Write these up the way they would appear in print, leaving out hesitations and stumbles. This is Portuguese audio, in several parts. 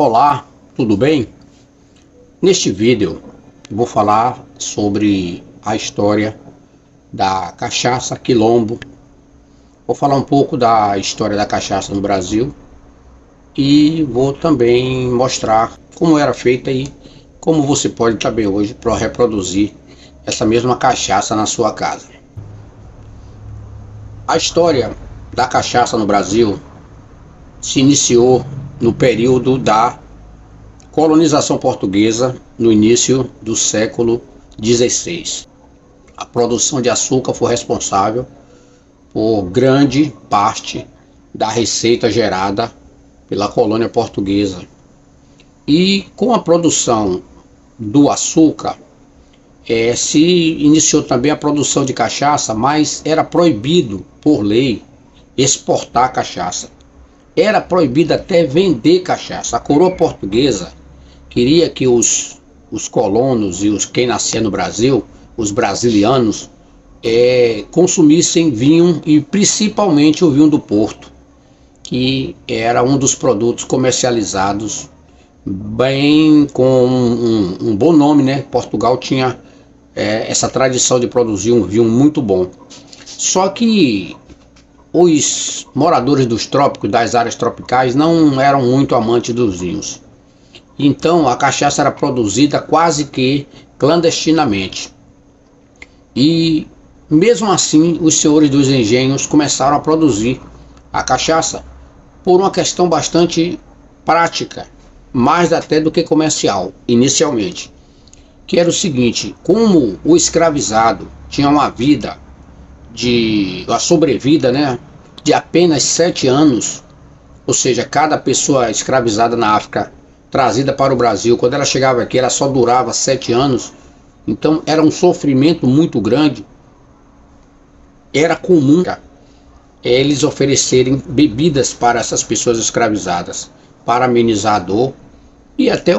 Olá, tudo bem? Neste vídeo vou falar sobre a história da cachaça Quilombo. Vou falar um pouco da história da cachaça no Brasil e vou também mostrar como era feita e como você pode também hoje para reproduzir essa mesma cachaça na sua casa. A história da cachaça no Brasil se iniciou no período da colonização portuguesa, no início do século XVI. A produção de açúcar foi responsável por grande parte da receita gerada pela colônia portuguesa. E com a produção do açúcar, se iniciou também a produção de cachaça, mas era proibido por lei exportar cachaça. Era proibido até vender cachaça. A coroa portuguesa queria que os colonos e quem nascia no Brasil, os brasilianos, consumissem vinho e principalmente o vinho do Porto, que era um dos produtos comercializados bem com um bom nome, né? Portugal tinha essa tradição de produzir um vinho muito bom. Só que os moradores dos trópicos, das áreas tropicais, não eram muito amantes dos vinhos. Então a cachaça era produzida quase que clandestinamente. E mesmo assim os senhores dos engenhos começaram a produzir a cachaça por uma questão bastante prática, mais até do que comercial, inicialmente. Que era o seguinte: como o escravizado tinha uma vida a sobrevida, né, de apenas 7 anos, ou seja, cada pessoa escravizada na África trazida para o Brasil, quando ela chegava aqui, ela só durava 7 anos, então era um sofrimento muito grande. Era comum eles oferecerem bebidas para essas pessoas escravizadas, para amenizar a dor e até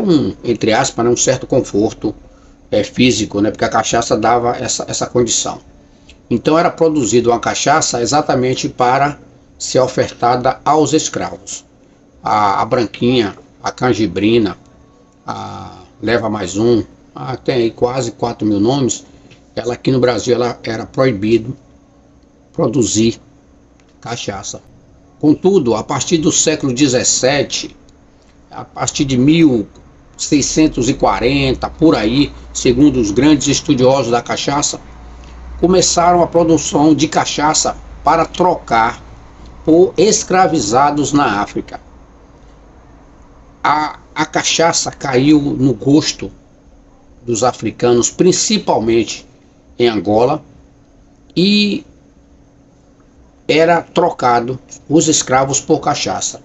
entre aspas, um certo conforto físico, né, porque a cachaça dava essa condição. Então era produzida uma cachaça exatamente para ser ofertada aos escravos. A branquinha, a canjibrina, a leva mais um, tem aí quase 4.000 nomes. Ela aqui no Brasil era proibido produzir cachaça. Contudo, a partir do século XVII, a partir de 1640, por aí, segundo os grandes estudiosos da cachaça, começaram a produção de cachaça para trocar por escravizados na África. A cachaça caiu no gosto dos africanos, principalmente em Angola, e era trocado os escravos por cachaça.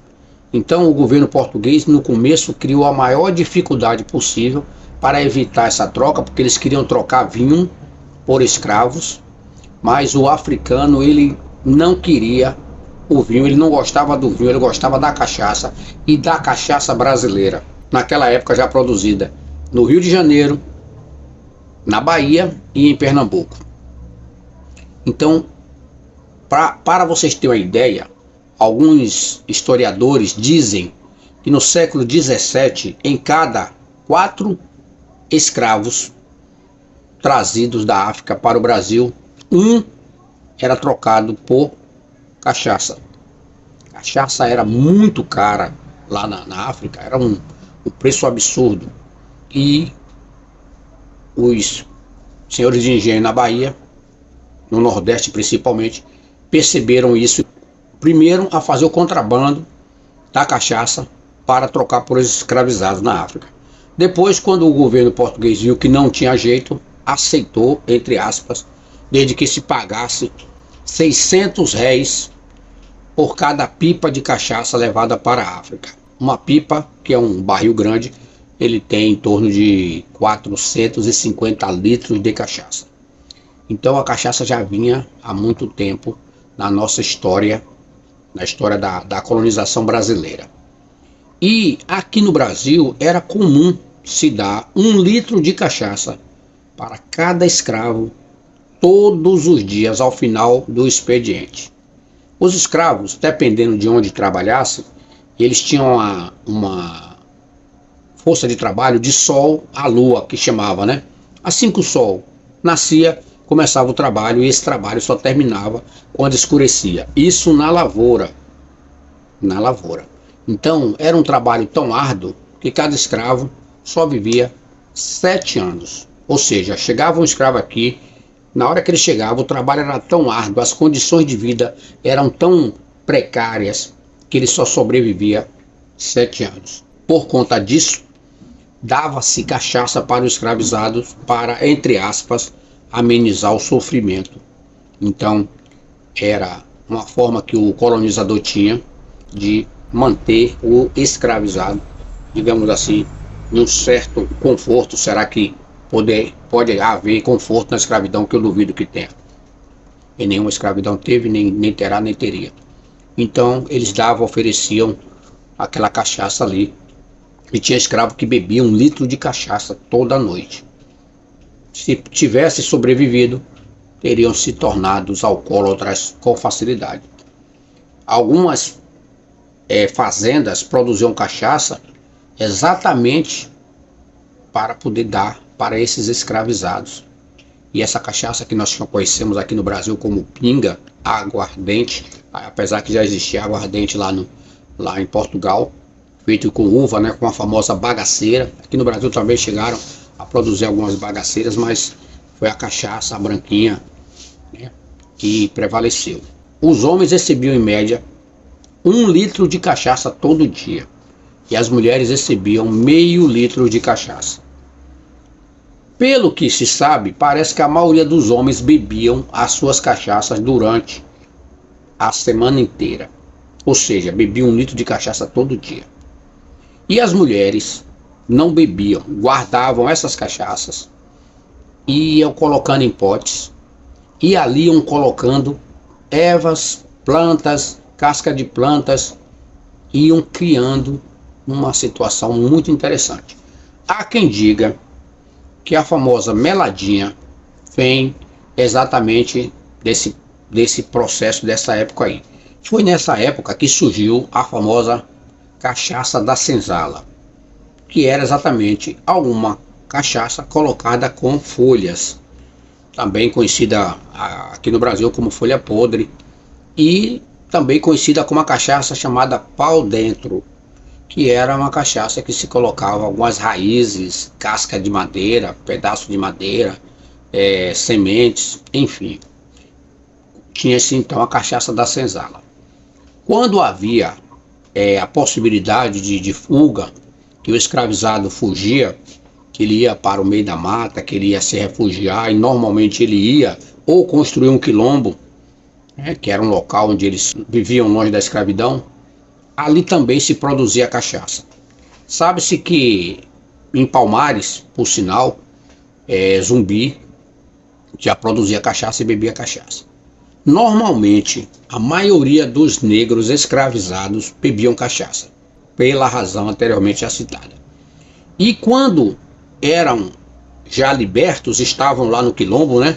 Então o governo português no começo criou a maior dificuldade possível para evitar essa troca, porque eles queriam trocar vinho por escravos, mas o africano ele não queria o vinho, ele não gostava do vinho, ele gostava da cachaça e da cachaça brasileira, naquela época já produzida no Rio de Janeiro, na Bahia e em Pernambuco. Então, para vocês terem uma ideia, alguns historiadores dizem que no século XVII, em cada 4 escravos trazidos da África para o Brasil, um era trocado por cachaça. A cachaça era muito cara lá na África, era um preço absurdo. E os senhores de engenho na Bahia, no Nordeste principalmente, perceberam isso. Primeiro a fazer o contrabando da cachaça para trocar por escravizados na África. Depois, quando o governo português viu que não tinha jeito, aceitou, entre aspas, desde que se pagasse 600 réis por cada pipa de cachaça levada para a África. Uma pipa, que é um barril grande, ele tem em torno de 450 litros de cachaça. Então a cachaça já vinha há muito tempo na nossa história, na história da colonização brasileira. E aqui no Brasil era comum se dar 1 litro de cachaça para cada escravo todos os dias ao final do expediente. Os escravos, dependendo de onde trabalhassem, eles tinham força de trabalho de sol à lua, que chamava, né? Assim que o sol nascia, começava o trabalho, e esse trabalho só terminava quando escurecia. Isso na lavoura. Na lavoura. Então, era um trabalho tão árduo que cada escravo só vivia 7 anos. Ou seja, chegava um escravo aqui, na hora que ele chegava, o trabalho era tão árduo, as condições de vida eram tão precárias, que ele só sobrevivia 7 anos. Por conta disso, dava-se cachaça para os escravizados para, entre aspas, amenizar o sofrimento. Então, era uma forma que o colonizador tinha de manter o escravizado, digamos assim, em um certo conforto. Será que pode haver conforto na escravidão? Que eu duvido que tenha. E nenhuma escravidão teve, nem terá, nem teria. Então eles ofereciam aquela cachaça ali. E tinha escravo que bebia 1 litro de cachaça toda noite. Se tivesse sobrevivido, teriam se tornado alcoólatras com facilidade. Algumas fazendas produziam cachaça exatamente para poder dar para esses escravizados. E essa cachaça que nós conhecemos aqui no Brasil como pinga, aguardente, apesar que já existia aguardente lá em Portugal, feito com uva, né, com a famosa bagaceira. Aqui no Brasil também chegaram a produzir algumas bagaceiras, mas foi a cachaça, a branquinha, né, que prevaleceu. Os homens recebiam em média 1 litro de cachaça todo dia, e as mulheres recebiam meio litro de cachaça. Pelo que se sabe, parece que a maioria dos homens bebiam as suas cachaças durante a semana inteira, ou seja, bebiam 1 litro de cachaça todo dia. E as mulheres não bebiam, guardavam essas cachaças e iam colocando em potes, e ali iam colocando ervas, plantas, casca de plantas, iam criando uma situação muito interessante. Há quem diga que a famosa meladinha vem exatamente desse processo, dessa época aí. Foi nessa época que surgiu a famosa cachaça da senzala, que era exatamente alguma cachaça colocada com folhas, também conhecida aqui no Brasil como folha podre, e também conhecida como a cachaça chamada pau dentro, que era uma cachaça que se colocava algumas raízes, casca de madeira, pedaço de madeira, sementes, enfim. Tinha-se então a cachaça da senzala. Quando havia a possibilidade de fuga, que o escravizado fugia, que ele ia para o meio da mata, que ele ia se refugiar, e normalmente ele ia ou construir um quilombo, que era um local onde eles viviam longe da escravidão, ali também se produzia cachaça. Sabe-se que em Palmares, por sinal, Zumbi já produzia cachaça e bebia cachaça. Normalmente, a maioria dos negros escravizados bebiam cachaça, pela razão anteriormente já citada. E quando eram já libertos, estavam lá no quilombo, né?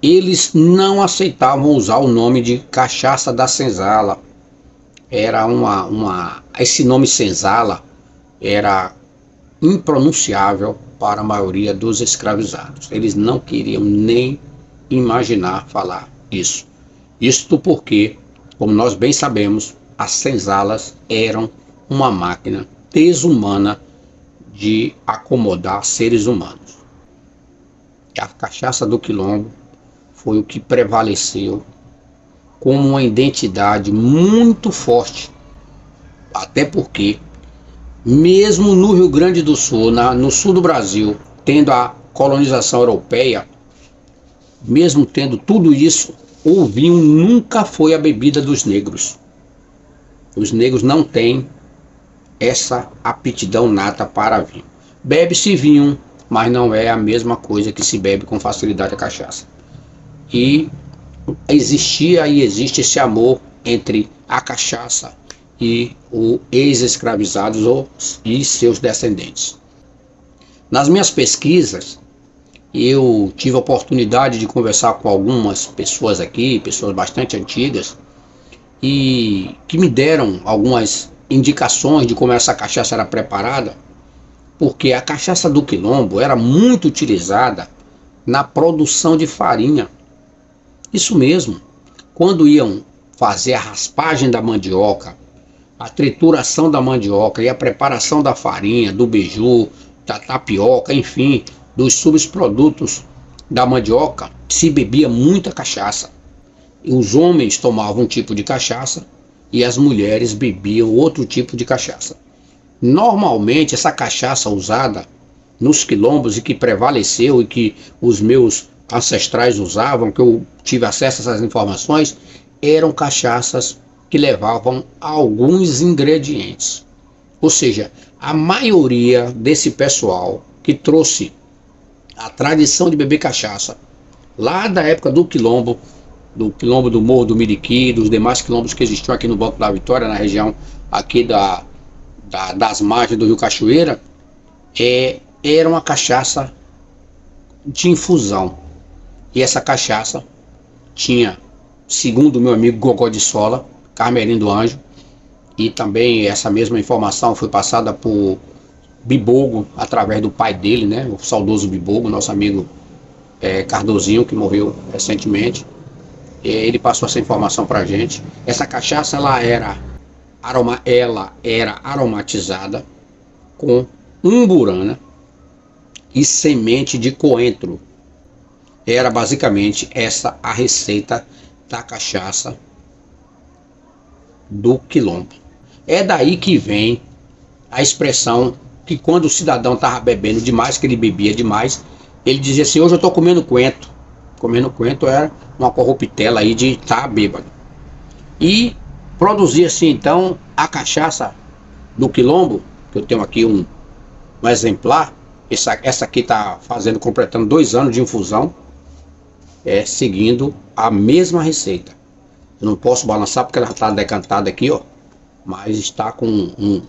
Eles não aceitavam usar o nome de cachaça da senzala. Era esse nome senzala era impronunciável para a maioria dos escravizados. Eles não queriam nem imaginar falar isso. Isto porque, como nós bem sabemos, as senzalas eram uma máquina desumana de acomodar seres humanos. A cachaça do quilombo foi o que prevaleceu como uma identidade muito forte, até porque mesmo no Rio Grande do Sul, no sul do Brasil, tendo a colonização europeia, mesmo tendo tudo isso, o vinho nunca foi a bebida dos negros. Os negros não têm essa aptidão nata para vinho. Bebe-se vinho, mas não é a mesma coisa que se bebe com facilidade a cachaça. E existia e existe esse amor entre a cachaça e os ex-escravizados e seus descendentes. Nas minhas pesquisas, eu tive a oportunidade de conversar com algumas pessoas aqui, pessoas bastante antigas, e que me deram algumas indicações de como essa cachaça era preparada. porque a cachaça do Quilombo era muito utilizada na produção de farinha. Isso mesmo, quando iam fazer a raspagem da mandioca, a trituração da mandioca e a preparação da farinha, do beiju, da tapioca, enfim, dos subprodutos da mandioca, se bebia muita cachaça. E os homens tomavam um tipo de cachaça e as mulheres bebiam outro tipo de cachaça. Normalmente essa cachaça usada nos quilombos e que prevaleceu e que os meus ancestrais usavam, que eu tive acesso a essas informações, eram cachaças que levavam alguns ingredientes. Ou seja, a maioria desse pessoal que trouxe a tradição de beber cachaça lá da época do quilombo do Morro do Miriqui, dos demais quilombos que existiam aqui no Banco da Vitória, na região aqui das margens do Rio Cachoeira, era uma cachaça de infusão. E essa cachaça tinha, segundo o meu amigo Gogó de Sola, Carmelim do Anjo, e também essa mesma informação foi passada por Bibogo, através do pai dele, né, o saudoso Bibogo, nosso amigo Cardozinho, que morreu recentemente. Ele passou essa informação para a gente. Essa cachaça ela era aromatizada com umburana e semente de coentro. Era basicamente essa a receita da cachaça do Quilombo. É daí que vem a expressão que quando o cidadão estava bebendo demais, que ele bebia demais, ele dizia assim: hoje eu estou comendo coentro. Comendo coentro era uma corruptela aí de estar bêbado. E produzia-se então a cachaça do Quilombo, que eu tenho aqui um exemplar. Essa aqui está completando 2 anos de infusão, seguindo a mesma receita. Eu não posso balançar porque ela está decantada aqui, ó, mas está com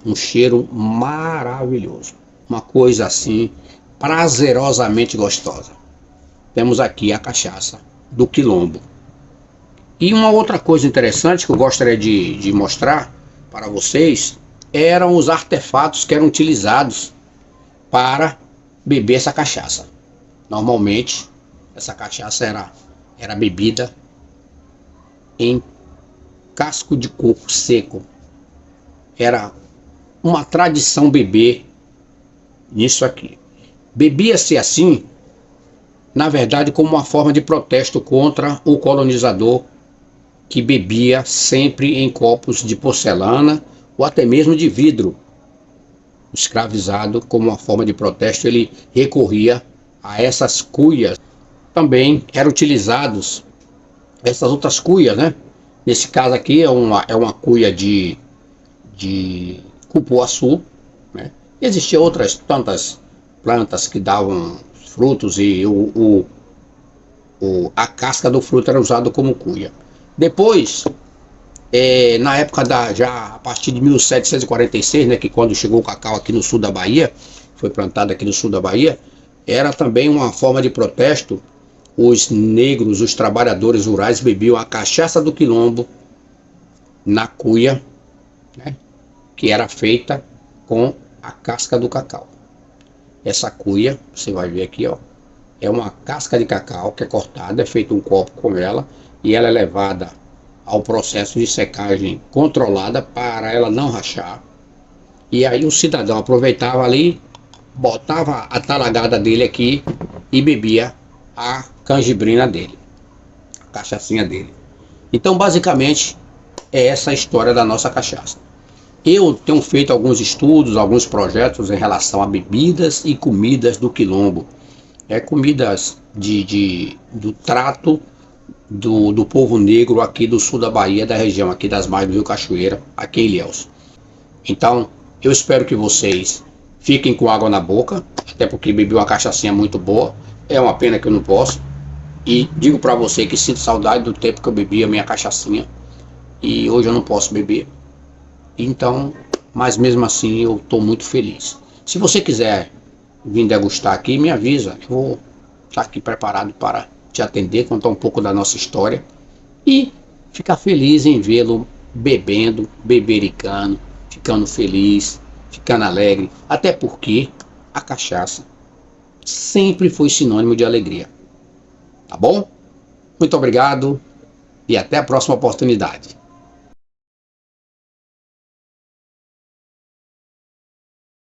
um cheiro maravilhoso. Uma coisa assim, prazerosamente gostosa. Temos aqui a cachaça do Quilombo. E uma outra coisa interessante que eu gostaria de mostrar para vocês eram os artefatos que eram utilizados para beber essa cachaça. Normalmente, essa cachaça era bebida em casco de coco seco. Era uma tradição beber nisso aqui. Bebia-se assim, na verdade, como uma forma de protesto contra o colonizador, que bebia sempre em copos de porcelana ou até mesmo de vidro. O escravizado, como uma forma de protesto, ele recorria a essas cuias. Também eram utilizados essas outras cuias, né? Nesse caso aqui é uma cuia de cupuaçu, né? Existiam outras tantas plantas que davam frutos e a casca do fruto era usada como cuia. Depois, na época já a partir de 1746, né, que quando chegou o cacau aqui no sul da Bahia, foi plantado aqui no sul da Bahia, era também uma forma de protesto. Os negros, os trabalhadores rurais bebiam a cachaça do Quilombo na cuia, né, que era feita com a casca do cacau. Essa cuia, você vai ver aqui, ó, é uma casca de cacau que é cortada, é feito um copo com ela e ela é levada ao processo de secagem controlada para ela não rachar. E aí o cidadão aproveitava ali, botava a talagada dele aqui e bebia a canjibrina dele, a cachaçinha dele. Então basicamente é essa a história da nossa cachaça. Eu tenho feito alguns estudos, alguns projetos em relação a bebidas e comidas do Quilombo. Comidas do trato do povo negro aqui do sul da Bahia, da região aqui das margens do Rio Cachoeira, aqui em Ilhéus. Então, eu espero que vocês fiquem com água na boca, até porque bebi uma cachaçinha muito boa. É uma pena que eu não posso. E digo para você que sinto saudade do tempo que eu bebia a minha cachaçinha. E hoje eu não posso beber. Então, mas mesmo assim eu estou muito feliz. Se você quiser vir degustar aqui, me avisa. Eu vou estar aqui preparado para te atender, contar um pouco da nossa história e ficar feliz em vê-lo bebendo, bebericando, ficando feliz, ficando alegre. Até porque a cachaça sempre foi sinônimo de alegria. Tá bom? Muito obrigado e até a próxima oportunidade.